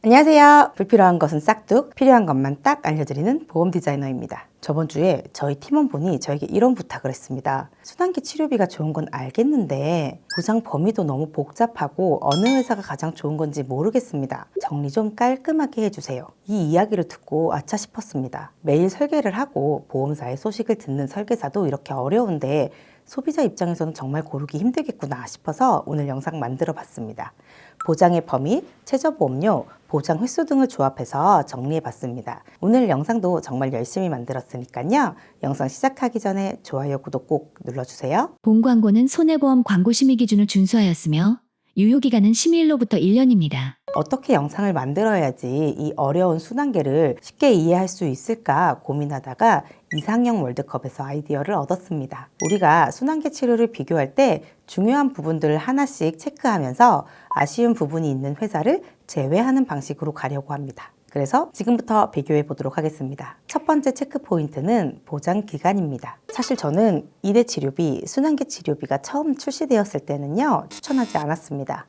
안녕하세요. 불필요한 것은 싹둑, 필요한 것만 딱 알려드리는 보험 디자이너입니다. 저번 주에 저희 팀원분이 저에게 이런 부탁을 했습니다. 순환기 치료비가 좋은 건 알겠는데 보장 범위도 너무 복잡하고 어느 회사가 가장 좋은 건지 모르겠습니다. 정리 좀 깔끔하게 해주세요. 이 이야기를 듣고 아차 싶었습니다. 매일 설계를 하고 보험사의 소식을 듣는 설계사도 이렇게 어려운데 소비자 입장에서는 정말 고르기 힘들겠구나 싶어서 오늘 영상 만들어 봤습니다. 보장의 범위, 최저보험료, 보장 횟수 등을 조합해서 정리해 봤습니다. 오늘 영상도 정말 열심히 만들었으니까요. 영상 시작하기 전에 좋아요, 구독 꼭 눌러주세요. 본 광고는 손해보험 광고 심의 기준을 준수하였으며 유효기간은 심의일로부터 1년입니다. 어떻게 영상을 만들어야지 이 어려운 순환계를 쉽게 이해할 수 있을까 고민하다가 이상형 월드컵에서 아이디어를 얻었습니다. 우리가 순환계 치료를 비교할 때 중요한 부분들을 하나씩 체크하면서 아쉬운 부분이 있는 회사를 제외하는 방식으로 가려고 합니다. 그래서 지금부터 비교해 보도록 하겠습니다. 첫 번째 체크 포인트는 보장 기간입니다. 사실 저는 2대 치료비, 순환계 치료비가 처음 출시되었을 때는요, 추천하지 않았습니다.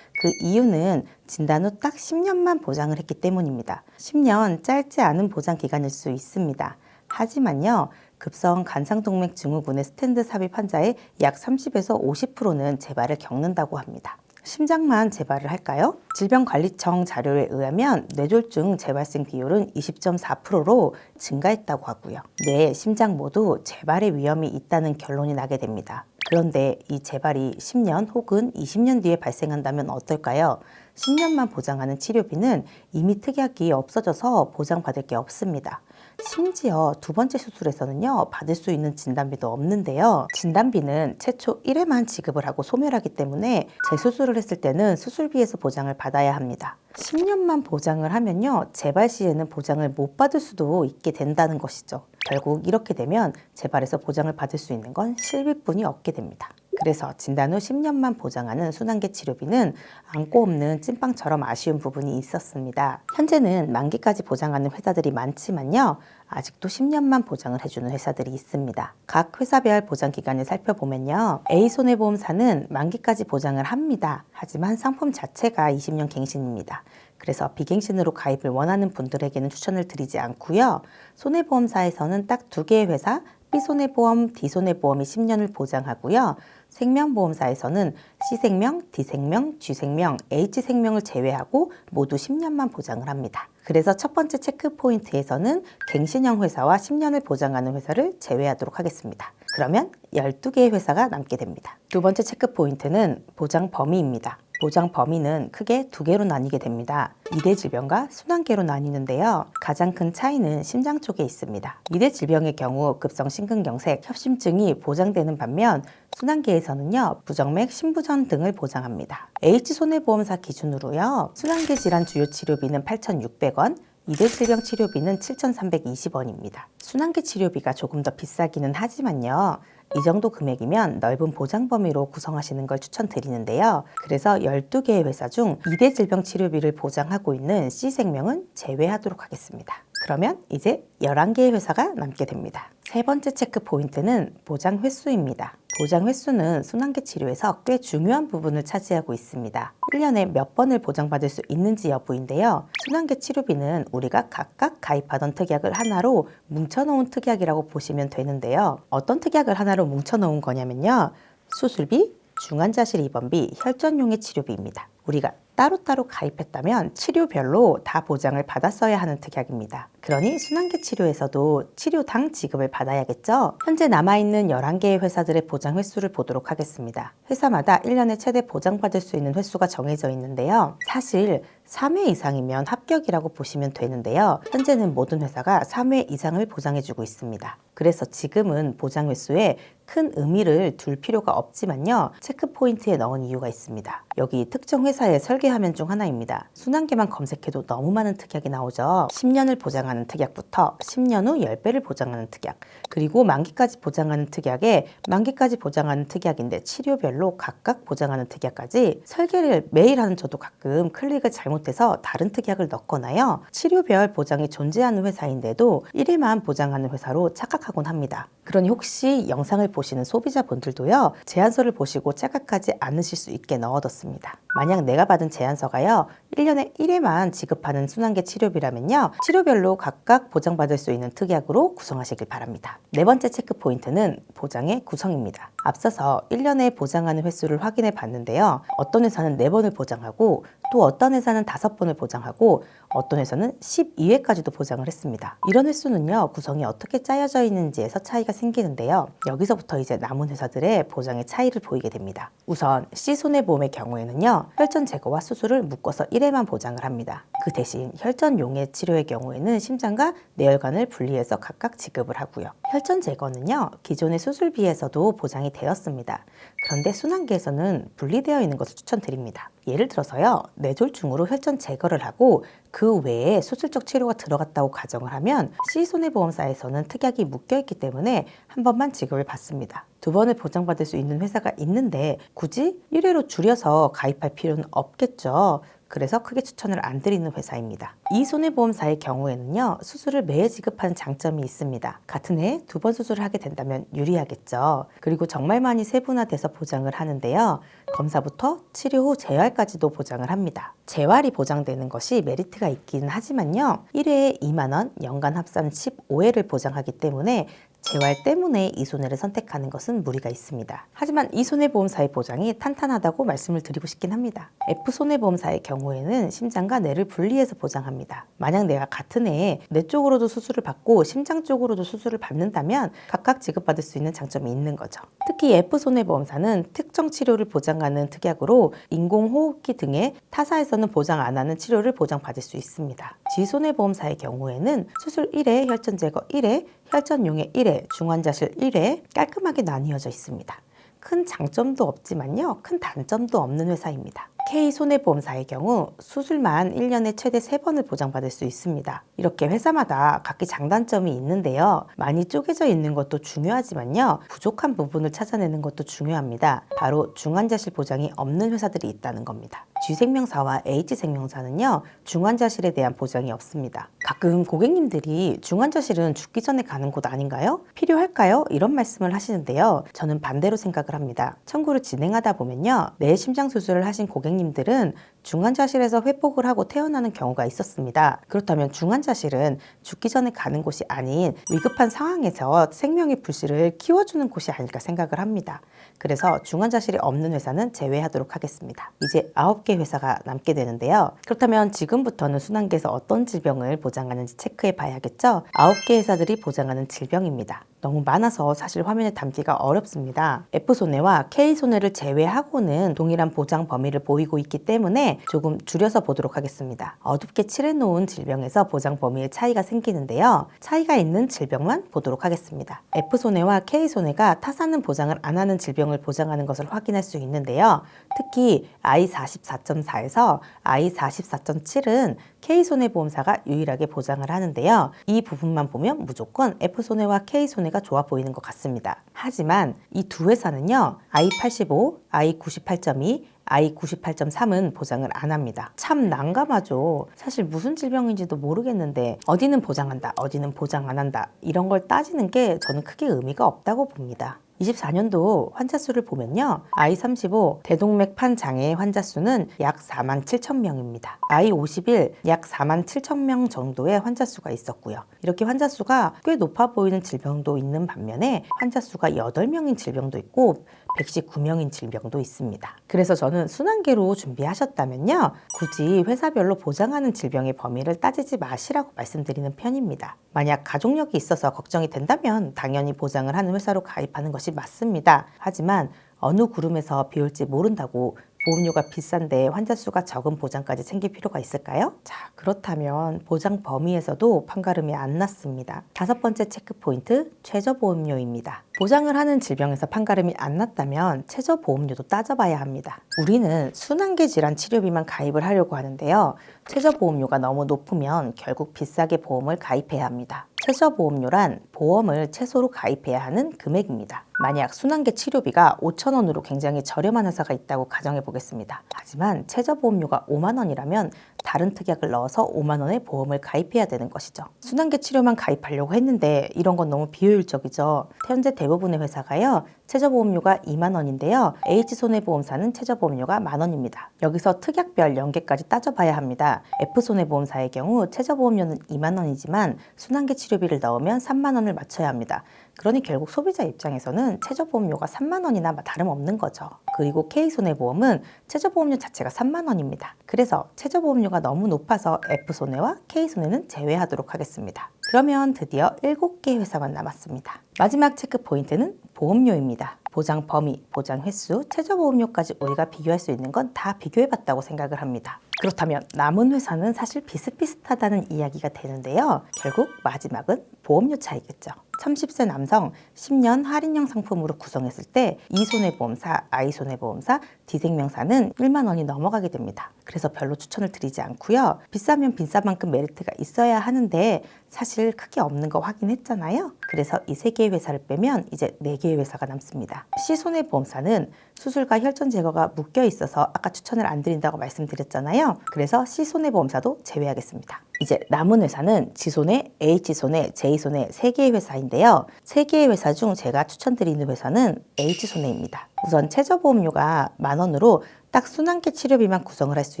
그 이유는 진단 후 딱 10년만 보장을 했기 때문입니다. 10년 짧지 않은 보장 기간일 수 있습니다. 하지만요, 급성 간상동맥 증후군의 스텐트 삽입 환자의 약 30에서 50%는 재발을 겪는다고 합니다. 심장만 재발을 할까요? 질병관리청 자료에 의하면 뇌졸중 재발생 비율은 20.4%로 증가했다고 하고요. 뇌, 심장 모두 재발의 위험이 있다는 결론이 나게 됩니다. 그런데 이 재발이 10년 혹은 20년 뒤에 발생한다면 어떨까요? 10년만 보장하는 치료비는 이미 특약이 없어져서 보장받을 게 없습니다. 심지어 두 번째 수술에서는요, 받을 수 있는 진단비도 없는데요. 진단비는 최초 1회만 지급을 하고 소멸하기 때문에 재수술을 했을 때는 수술비에서 보장을 받아야 합니다. 10년만 보장을 하면요, 재발 시에는 보장을 못 받을 수도 있게 된다는 것이죠. 결국 이렇게 되면 재발에서 보장을 받을 수 있는 건 실비뿐이 없게 됩니다. 그래서 진단 후 10년만 보장하는 순환계 치료비는 안고 없는 찐빵처럼 아쉬운 부분이 있었습니다. 현재는 만기까지 보장하는 회사들이 많지만요, 아직도 10년만 보장을 해주는 회사들이 있습니다. 각 회사별 보장 기간을 살펴보면요, A손해보험사는 만기까지 보장을 합니다. 하지만 상품 자체가 20년 갱신입니다. 그래서 비갱신으로 가입을 원하는 분들에게는 추천을 드리지 않고요. 손해보험사에서는 딱 두 개의 회사, B손해보험, D손해보험이 10년을 보장하고요. 생명보험사에서는 C생명, D생명, G생명, H생명을 제외하고 모두 10년만 보장을 합니다. 그래서 첫 번째 체크 포인트에서는 갱신형 회사와 10년을 보장하는 회사를 제외하도록 하겠습니다. 그러면 12개의 회사가 남게 됩니다. 두 번째 체크 포인트는 보장 범위입니다. 보장 범위는 크게 두 개로 나뉘게 됩니다. 2대 질병과 순환계로 나뉘는데요. 가장 큰 차이는 심장 쪽에 있습니다. 2대 질병의 경우 급성 심근경색, 협심증이 보장되는 반면 순환계에서는요, 부정맥, 심부전 등을 보장합니다. H손해보험사 기준으로요, 순환계 질환 주요 치료비는 8,600원, 2대 질병 치료비는 7,320원입니다. 순환계 치료비가 조금 더 비싸기는 하지만요, 이 정도 금액이면 넓은 보장 범위로 구성하시는 걸 추천드리는데요. 그래서 12개의 회사 중 2대 질병 치료비를 보장하고 있는 C생명은 제외하도록 하겠습니다. 그러면 이제 11개의 회사가 남게 됩니다. 세 번째 체크 포인트는 보장 횟수입니다. 보장 횟수는 순환계 치료에서 꽤 중요한 부분을 차지하고 있습니다. 1년에 몇 번을 보장받을 수 있는지 여부인데요. 순환계 치료비는 우리가 각각 가입하던 특약을 하나로 뭉쳐놓은 특약이라고 보시면 되는데요. 어떤 특약을 하나로 뭉쳐놓은 거냐면요, 수술비, 중환자실 입원비, 혈전용의 치료비입니다. 우리가 따로따로 가입했다면 치료별로 다 보장을 받았어야 하는 특약입니다. 그러니 순환계 치료에서도 치료당 지급을 받아야겠죠? 현재 남아있는 11개의 회사들의 보장 횟수를 보도록 하겠습니다. 회사마다 1년에 최대 보장받을 수 있는 횟수가 정해져 있는데요. 사실 3회 이상이면 합격이라고 보시면 되는데요. 현재는 모든 회사가 3회 이상을 보장해주고 있습니다. 그래서 지금은 보장 횟수에 큰 의미를 둘 필요가 없지만요, 체크 포인트에 넣은 이유가 있습니다. 여기 특정 회사의 설계 화면 중 하나입니다. 순환계만 검색해도 너무 많은 특약이 나오죠. 10년을 보장하는 특약부터 10년 후 10배를 보장하는 특약, 그리고 만기까지 보장하는 특약에 만기까지 보장하는 특약인데 치료별로 각각 보장하는 특약까지 설계를 매일 하는 저도 가끔 클릭을 잘못해서 다른 특약을 넣거나요, 치료별 보장이 존재하는 회사인데도 1회만 보장하는 회사로 착각하곤 합니다. 그러니 혹시 영상을 보시는 소비자분들도요, 제안서를 보시고 착각하지 않으실 수 있게 넣어뒀습니다. 만약 내가 받은 제안서가요, 1년에 1회만 지급하는 순환계 치료비라면요, 치료별로 각각 보장받을 수 있는 특약으로 구성하시길 바랍니다. 네 번째 체크 포인트는 보장의 구성입니다. 앞서서 1년에 보장하는 횟수를 확인해 봤는데요. 어떤 회사는 4번을 보장하고 또 어떤 회사는 5번을 보장하고 어떤 회사는 12회까지도 보장을 했습니다. 이런 횟수는요, 구성이 어떻게 짜여져 있는지에서 차이가 생기는데요. 여기서부터 이제 남은 회사들의 보장의 차이를 보이게 됩니다. 우선 C손해보험의 경우에는요, 혈전 제거와 수술을 묶어서 1회만 보장을 합니다. 그 대신 혈전 용해 치료의 경우에는 심장과 뇌혈관을 분리해서 각각 지급을 하고요. 혈전 제거는요, 기존의 수술비에서도 보장이 되었습니다. 그런데 순환계에서는 분리되어 있는 것을 추천드립니다. 예를 들어서요, 뇌졸중으로 혈전 제거를 하고 그 외에 수술적 치료가 들어갔다고 가정을 하면 C손해보험사에서는 특약이 묶여있기 때문에 한 번만 지급을 받습니다. 2번을 보장받을 수 있는 회사가 있는데 굳이 1회로 줄여서 가입할 필요는 없겠죠. 그래서 크게 추천을 안 드리는 회사입니다. 이 손해보험사의 경우에는요, 수술을 매해 지급하는 장점이 있습니다. 같은 해에 2번 수술을 하게 된다면 유리하겠죠. 그리고 정말 많이 세분화돼서 보장을 하는데요. 검사부터 치료 후 재활까지도 보장을 합니다. 재활이 보장되는 것이 메리트가 있긴 하지만요, 1회에 2만 원, 연간 합산 15회를 보장하기 때문에 재활 때문에 이 손해를 선택하는 것은 무리가 있습니다. 하지만 이 손해보험사의 보장이 탄탄하다고 말씀을 드리고 싶긴 합니다. F손해보험사의 경우에는 심장과 뇌를 분리해서 보장합니다. 만약 내가 같은 해에 뇌 쪽으로도 수술을 받고 심장 쪽으로도 수술을 받는다면 각각 지급받을 수 있는 장점이 있는 거죠. 특히 F손해보험사는 특정 치료를 보장하는 특약으로 인공호흡기 등의 타사에서는 보장 안 하는 치료를 보장받을 수 있습니다. G손해보험사의 경우에는 수술 1회, 혈전 제거 1회, 혈전 용해 1회, 중환자실 1회 깔끔하게 나뉘어져 있습니다. 큰 장점도 없지만요, 큰 단점도 없는 회사입니다. K손해보험사의 경우 수술만 1년에 최대 3번을 보장받을 수 있습니다. 이렇게 회사마다 각기 장단점이 있는데요. 많이 쪼개져 있는 것도 중요하지만요, 부족한 부분을 찾아내는 것도 중요합니다. 바로 중환자실 보장이 없는 회사들이 있다는 겁니다. G생명사와 H생명사는요, 중환자실에 대한 보장이 없습니다. 가끔 고객님들이 중환자실은 죽기 전에 가는 곳 아닌가요? 필요할까요? 이런 말씀을 하시는데요. 저는 반대로 생각을 합니다. 청구를 진행하다 보면요, 뇌 심장 수술을 하신 고객님들은 중환자실에서 회복을 하고 태어나는 경우가 있었습니다. 그렇다면 중환자실은 죽기 전에 가는 곳이 아닌 위급한 상황에서 생명의 불씨를 키워주는 곳이 아닐까 생각을 합니다. 그래서 중환자실이 없는 회사는 제외하도록 하겠습니다. 이제 9개 회사가 남게 되는데요. 그렇다면 지금부터는 순환계에서 어떤 질병을 보장하는지 체크해 봐야겠죠? 9개 회사들이 보장하는 질병입니다. 너무 많아서 사실 화면에 담기가 어렵습니다. F손해와 K손해를 제외하고는 동일한 보장 범위를 보이고 있기 때문에 조금 줄여서 보도록 하겠습니다. 어둡게 칠해놓은 질병에서 보장 범위의 차이가 생기는데요. 차이가 있는 질병만 보도록 하겠습니다. F손해와 K손해가 타사는 보장을 안 하는 질병을 보장하는 것을 확인할 수 있는데요. 특히 I44.4에서 I44.7은 K손해보험사가 유일하게 보장을 하는데요. 이 부분만 보면 무조건 F손해와 K손해가 좋아 보이는 것 같습니다. 하지만 이 두 회사는요, I85, I98.2, I98.3은 보장을 안 합니다. 참 난감하죠. 사실 무슨 질병인지도 모르겠는데 어디는 보장한다, 어디는 보장 안 한다, 이런 걸 따지는 게 저는 크게 의미가 없다고 봅니다. 24년도 환자 수를 보면요, I35 대동맥판 장애 환자 수는 약 47,000명입니다. I51 약 47,000명 정도의 환자 수가 있었고요. 이렇게 환자 수가 꽤 높아 보이는 질병도 있는 반면에 환자 수가 8명인 질병도 있고 119명인 질병도 있습니다. 그래서 저는 순환계로 준비하셨다면요, 굳이 회사별로 보장하는 질병의 범위를 따지지 마시라고 말씀드리는 편입니다. 만약 가족력이 있어서 걱정이 된다면 당연히 보장을 하는 회사로 가입하는 것이 맞습니다. 하지만 어느 구름에서 비올지 모른다고 보험료가 비싼데 환자 수가 적은 보장까지 챙길 필요가 있을까요? 자, 그렇다면 보장 범위에서도 판가름이 안 났습니다. 5번째 체크 포인트, 최저보험료입니다. 보장을 하는 질병에서 판가름이 안 났다면 최저보험료도 따져봐야 합니다. 우리는 순환계 질환 치료비만 가입을 하려고 하는데요. 최저보험료가 너무 높으면 결국 비싸게 보험을 가입해야 합니다. 최저보험료란 보험을 최소로 가입해야 하는 금액입니다. 만약 순환계 치료비가 5,000원으로 굉장히 저렴한 회사가 있다고 가정해 보겠습니다. 하지만 최저보험료가 5만 원이라면 다른 특약을 넣어서 5만 원의 보험을 가입해야 되는 것이죠. 순환계 치료만 가입하려고 했는데 이런 건 너무 비효율적이죠. 현재 대부분의 회사가요, 최저보험료가 2만 원인데요. H손해보험사는 최저보험료가 1만 원입니다. 여기서 특약별 연계까지 따져봐야 합니다. F손해보험사의 경우 최저보험료는 2만 원이지만 순환계 치료비를 넣으면 3만 원을 맞춰야 합니다. 그러니 결국 소비자 입장에서는 최저보험료가 3만 원이나 다름없는 거죠. 그리고 K손해보험은 최저보험료 자체가 3만 원입니다. 그래서 최저보험료가 너무 높아서 F손해와 K손해는 제외하도록 하겠습니다. 그러면 드디어 7개 회사만 남았습니다. 마지막 체크 포인트는 보험료입니다. 보장 범위, 보장 횟수, 최저보험료까지 우리가 비교할 수 있는 건 다 비교해봤다고 생각을 합니다. 그렇다면 남은 회사는 사실 비슷비슷하다는 이야기가 되는데요. 결국 마지막은 보험료 차이겠죠. 30세 남성 10년 할인형 상품으로 구성했을 때 E손해보험사, I손해보험사, D생명사는 1만 원이 넘어가게 됩니다. 그래서 별로 추천을 드리지 않고요. 비싸면 비싼 만큼 메리트가 있어야 하는데 사실 크게 없는 거 확인했잖아요. 그래서 이 3개의 회사를 빼면 이제 4개의 회사가 남습니다. C손해보험사는 수술과 혈전 제거가 묶여 있어서 아까 추천을 안 드린다고 말씀드렸잖아요. 그래서 C손해보험사도 제외하겠습니다. 이제 남은 회사는 G손해, H손해, J손해 3개의 회사인데요. 3개의 회사 중 제가 추천드리는 회사는 H손해입니다. 우선 최저보험료가 1만 원으로 딱 순환계 치료비만 구성을 할 수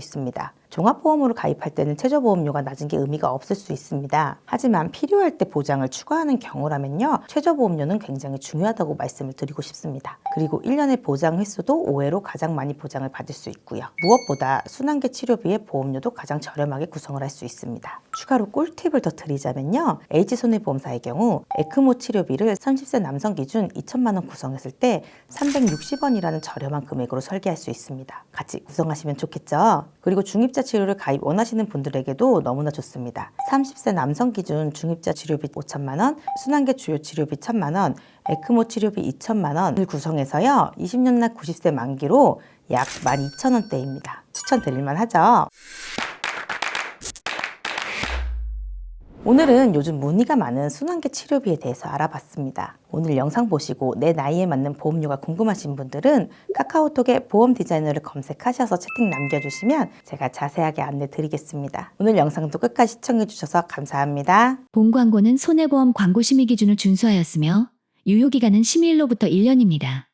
있습니다. 종합보험으로 가입할 때는 최저보험료가 낮은 게 의미가 없을 수 있습니다. 하지만 필요할 때 보장을 추가하는 경우라면요, 최저보험료는 굉장히 중요하다고 말씀을 드리고 싶습니다. 그리고 1년의 보장 횟수도 5회로 가장 많이 보장을 받을 수 있고요. 무엇보다 순환계 치료비의 보험료도 가장 저렴하게 구성을 할 수 있습니다. 추가로 꿀팁을 더 드리자면요, H손해보험사의 경우 에크모 치료비를 30세 남성 기준 2천만 원 구성했을 때 360원이라는 저렴한 금액으로 설계할 수 있습니다. 같이 구성하시면 좋겠죠? 그리고 중입자 치료를 가입 원하시는 분들에게도 너무나 좋습니다. 30세 남성 기준 중입자 치료비 5천만 원, 순환계 주요 치료비 1천만 원, 에크모 치료비 2천만 원을 구성해서요, 20년 날 90세 만기로 약 12,000원대입니다. 추천드릴만 하죠? 오늘은 요즘 문의가 많은 순환계 치료비에 대해서 알아봤습니다. 오늘 영상 보시고 내 나이에 맞는 보험료가 궁금하신 분들은 카카오톡에 보험 디자이너를 검색하셔서 채팅 남겨주시면 제가 자세하게 안내 드리겠습니다. 오늘 영상도 끝까지 시청해주셔서 감사합니다. 본 광고는 손해보험 광고 심의 기준을 준수하였으며 유효기간은 심의일로부터 1년입니다.